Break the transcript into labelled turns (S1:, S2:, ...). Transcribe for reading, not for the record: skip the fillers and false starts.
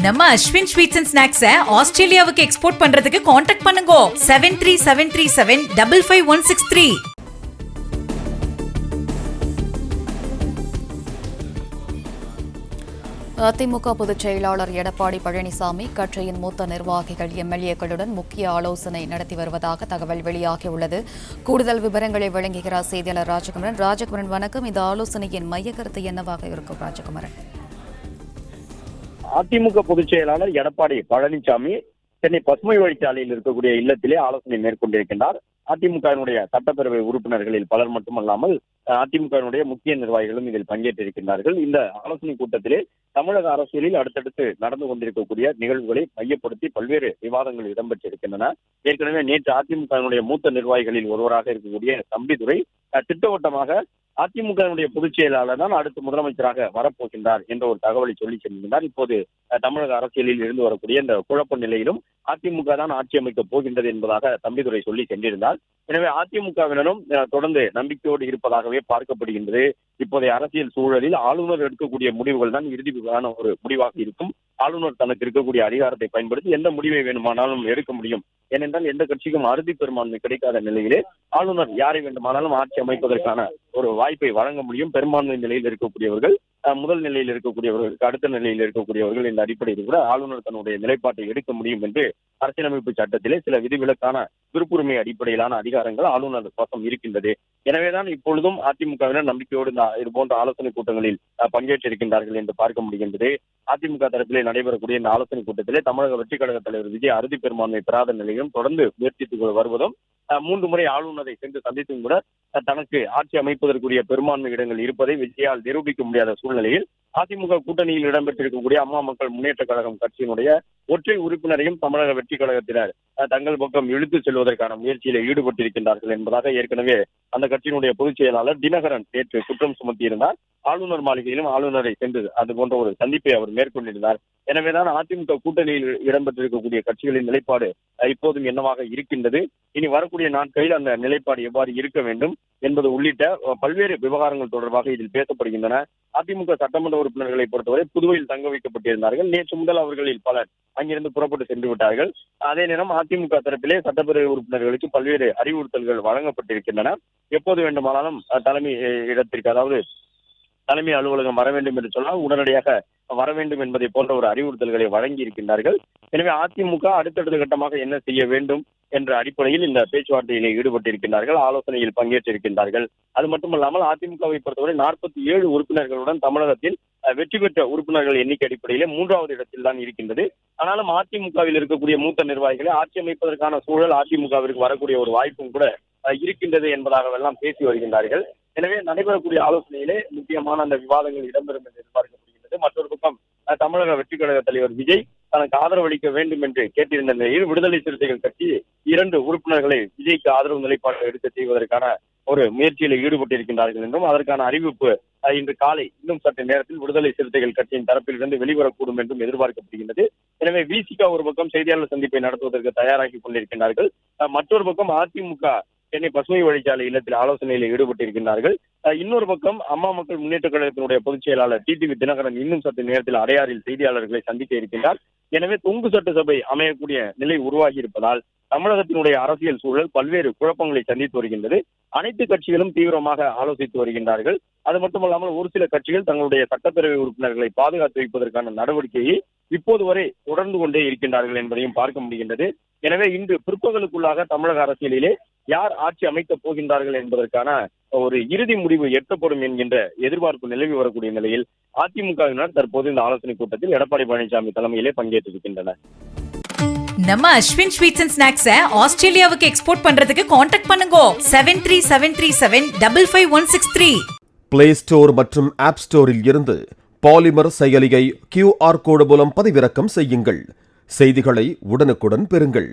S1: நம்ம Ashwin sweets and ஸ்நாக்ஸை ஆஸ்திரேலியாவுக்கு export பண்றதுக்கு காண்டாக்ட் பண்ணுங்க 7373755163.
S2: அதிமுக பொதுச் செயலாளர் எடப்பாடி பழனிசாமி கட்சியின் மூத்த நிர்வாகிகள் எம்எல்ஏக்களுடன் முக்கிய ஆலோசனை நடத்தி வருவதாக தகவல் வெளியாகியுள்ளது. கூடுதல் விவரங்களை வழங்குகிறார் செய்தியாளர் ராஜகுமரன். வணக்கம். இந்த ஆலோசனையின் மைய கருத்து என்னவாக இருக்கும் ராஜகுமரன்?
S3: அதிமுக பொதுச் செயலாளர் எடப்பாடி பழனிசாமி சென்னை பசுமை வழிச்சாலையில் இருக்கக்கூடிய இல்லத்திலே ஆலோசனை மேற்கொண்டிருக்கின்றார். அதிமுகவினுடைய சட்டப்பேரவை உறுப்பினர்களில் பலர் மட்டுமல்லாமல் அதிமுகவினுடைய முக்கிய நிர்வாகிகளும் இதில் பங்கேற்றிருக்கின்றார்கள். இந்த ஆலோசனை கூட்டத்திலே தமிழக அரசியலில் அடுத்தடுத்து நடந்து கொண்டிருக்கக்கூடிய நிகழ்வுகளை மையப்படுத்தி பல்வேறு விவாதங்கள் இடம்பெற்றிருக்கின்றன. ஏற்கனவே நேற்று அதிமுகவினுடைய மூத்த நிர்வாகிகளில் ஒருவராக இருக்கக்கூடிய தம்பிதுரை திட்டவட்டமாக அதிமுகவினுடைய பொதுச் செயலாளர் தான் அடுத்து முதலமைச்சராக வரப்போகின்றார் என்ற ஒரு தகவலை சொல்லி சென்றிருந்தார். இப்போது தமிழக அரசியலில் இருந்து வரக்கூடிய இந்த குழப்ப நிலையிலும் அதிமுக தான் ஆட்சி அமைக்கப் போகின்றது என்பதாக தம்பிதுரை சொல்லி சென்றிருந்தார். எனவே அதிமுகவினரும் தொடர்ந்து நம்பிக்கையோடு இருப்பதாகவே பார்க்கப்படுகின்றது. இப்போதைய அரசியல் சூழலில் ஆளுநர் எடுக்கக்கூடிய முடிவுகள் தான் இறுதியான ஒரு முடிவாக இருக்கும். ஆளுநர் தனக்கு இருக்கக்கூடிய அதிகாரத்தை பயன்படுத்தி எந்த முடிவை வேண்டுமானாலும் எடுக்க முடியும். ஏனென்றால் எந்த கட்சிக்கும் அறுதி பெரும்பான்மை கிடைக்காத நிலையிலே ஆளுநர் யாரை வேண்டுமானாலும் ஆட்சி அமைப்பதற்கான ஒரு வாய்ப்பை வழங்க முடியும். பெரும்பான்மை நிலையில் இருக்கக்கூடியவர்கள், முதல் நிலையில் இருக்கக்கூடியவர்களுக்கு அடுத்த நிலையில் இருக்கக்கூடியவர்கள் இந்த அடிப்படையில் கூட ஆளுநர் தன்னுடைய நிலைப்பாட்டை எடுக்க முடியும் என்று அரசியலமைப்பு சட்டத்திலே சில விதிவிலக்கான விருப்புரிமை அடிப்படையிலான அதிகாரங்கள் ஆளுநர் வசம் இருக்கின்றது. எனவேதான் இப்பொழுதும் அதிமுகவினர் நம்பிக்கையோடு இது போன்ற ஆலோசனை கூட்டங்களில் பங்கேற்றிருக்கின்றார்கள் என்று பார்க்க முடிகின்றது. அதிமுக தரப்பிலே நடைபெறக்கூடிய இந்த ஆலோசனை கூட்டத்திலே தமிழக வெற்றிக் கழக தலைவர் விஜய் அறுதி பெரும்பான்மை பெறாத நிலையிலும் தொடர்ந்து முயற்சித்து வருவதும் 3 முறை ஆளுநரை சென்று சந்தித்தும் கூட தனக்கு ஆட்சி அமைப்பதற்குரிய பெரும்பான்மை இடங்கள் இருப்பதை விஜயால் நிரூபிக்க முடியாத சூழ்நிலையில் அதிமுக கூட்டணியில் இடம்பெற்றிருக்கக்கூடிய அம்மா மக்கள் முன்னேற்ற கழகம் கட்சியினுடைய ஒற்றை உறுப்பினரையும் தமிழக வெற்றிக் கழகத்தினர் தங்கள் பக்கம் இழுத்து செல்வதற்கான முயற்சியில் ஈடுபட்டிருக்கின்றார்கள் என்பதாக ஏற்கனவே அந்த கட்சியினுடைய பொதுச் செயலாளர் தினகரன் நேற்று குற்றம் சுமத்தியிருந்தார். ஆளுநர் மாளிகையிலும் ஆளுநரை சென்று அது போன்ற ஒரு சந்திப்பை அவர் மேற்கொண்டிருந்தார். எனவேதான் அதிமுக கூட்டணியில் இடம்பெற்றிருக்கக்கூடிய கட்சிகளின் நிலைப்பாடு இப்போதும் என்னவாக இருக்கின்றது, இனி வரக்கூடிய நாட்களில் அந்த நிலைப்பாடு எவ்வாறு இருக்க வேண்டும் என்பது உள்ளிட்ட பல்வேறு விவகாரங்கள் தொடர்பாக இதில் பேசப்படுகின்றன. அதிமுக சட்டமன்ற உறுப்பினர்களை பொறுத்தவரை புதுவையில் தங்க வைக்கப்பட்டிருந்தார்கள். நேற்று முதல் அவர்களில் பலர் அங்கிருந்து புறப்பட்டு சென்று விட்டார்கள். அதே நேரம் அதிமுக தரப்பிலே சட்டப்பேரவை உறுப்பினர்களுக்கு பல்வேறு அறிவுறுத்தல்கள் வழங்கப்பட்டிருக்கின்றன. எப்போது வேண்டுமானாலும் தலைமை இடத்திற்கு, அதாவது தலைமை அலுவலகம் வர வேண்டும் என்று சொன்னால் உடனடியாக வர வேண்டும் என்பதை போன்ற ஒரு அறிவுறுத்தல்களை வழங்கி இருக்கின்றார்கள். எனவே அதிமுக அடுத்தடுத்த கட்டமாக என்ன செய்ய வேண்டும் என்ற அடிப்படையில் இந்த பேச்சுவார்த்தையில் ஈடுபட்டிருக்கின்றார்கள், ஆலோசனையில் பங்கேற்றிருக்கின்றார்கள். அது மட்டுமல்லாமல் அதிமுகவை பொறுத்தவரை 47 உறுப்பினர்களுடன் தமிழகத்தில் வெற்றி பெற்ற உறுப்பினர்கள் எண்ணிக்கை அடிப்படையிலே 3வது இடத்தில் தான் இருக்கின்றது. ஆனாலும் அதிமுகவில் இருக்கக்கூடிய மூத்த நிர்வாகிகளை ஆட்சி அமைப்பதற்கான சூழல் அதிமுகவிற்கு வரக்கூடிய ஒரு வாய்ப்பும் கூட இருக்கின்றது என்பதாகவெல்லாம் பேசி வருகின்றார்கள். எனவே நடைபெறக்கூடிய ஆலோசனையிலே முக்கியமான அந்த விவாதங்கள் இடம்பெறும் என்று எதிர்பார்க்கப்படுகின்றது. மற்றொரு பக்கம் தமிழக வெற்றிக் கழக தலைவர் விஜய் தனக்கு ஆதரவு அளிக்க வேண்டும் என்று கேட்டிருந்த நிலையில் விடுதலை சிறுத்தைகள் கட்சி 2 உறுப்பினர்களை விஜய்க்கு ஆதரவு நிலைப்பாட்டை எடுக்க செய்வதற்கான ஒரு முயற்சியில் ஈடுபட்டிருக்கின்றார்கள் என்றும் அதற்கான அறிவிப்பு இன்று காலை இன்னும் சற்று நேரத்தில் விடுதலை சிறுத்தைகள் கட்சியின் தரப்பிலிருந்து வெளிவரக்கூடும் என்றும் எதிர்பார்க்கப்படுகின்றது. எனவே விசிக ஒரு பக்கம் செய்தியாளர் சந்திப்பை நடத்துவதற்கு தயாராகி கொண்டிருக்கின்றார்கள். மற்றொரு பக்கம் அதிமுக சென்னை பசுமை வழிச்சாலை இல்லத்தில் ஆலோசனையில் ஈடுபட்டிருக்கின்றார்கள். இன்னொரு பக்கம் அம்மா மக்கள் முன்னேற்ற கழகத்தினுடைய பொதுச் செயலாளர் டிடிவி தினகரன் இன்னும் சற்று நேரத்தில் அடையாறில் செய்தியாளர்களை சந்திக்க இருக்கின்றார். எனவே தொங்கு சட்டசபை அமையக்கூடிய நிலை உருவாகி இருப்பதால் தமிழகத்தினுடைய அரசியல் சூழல் பல்வேறு குழப்பங்களை சந்தித்து வருகின்றது. அனைத்து கட்சிகளும் தீவிரமாக ஆலோசித்து வருகின்றார்கள். அது மட்டுமல்லாமல் ஒரு சில கட்சிகள் தங்களுடைய சட்டப்பேரவை உறுப்பினர்களை பாதுகாத்து வைப்பதற்கான நடவடிக்கையை இப்போது வரை தொடர்ந்து கொண்டே இருக்கின்றார்கள் என்பதையும் பார்க்க முடிகின்றது. எனவே இன்று பிற்பகலுக்குள்ளாக தமிழக அரசியலிலே யார் ஆட்சி அமைக்கப் போகின்றார்கள் என்பதற்கான ஒரு இறுதி முடிவு எட்டப்படும் என்கின்ற எதிர்பார்ப்பு நிலவி வரக்கூடிய நிலையில் அதிமுகவினர் தற்போது இந்த ஆலோசனை கூட்டத்தில் எடப்பாடி பழனிசாமி தலைமையிலே பங்கேற்றிருக்கின்றனர்.
S1: நம்ம அஸ்வின் ஸ்வீட்ஸ் அண்ட் ஸ்நாக்ஸை ஆஸ்திரேலியாவுக்கு எக்ஸ்போர்ட் பண்றதுக்கு காண்டாக்ட் பண்ணுங்க 7373755163.
S4: பிளே ஸ்டோர் மற்றும் ஆப் ஸ்டோரில் இருந்து பாலிமர் செயலியை QR கோடு மூலம் பதிவிறக்கம் செய்யுங்கள். செய்திகளை உடனுக்குடன் பெறுங்கள்.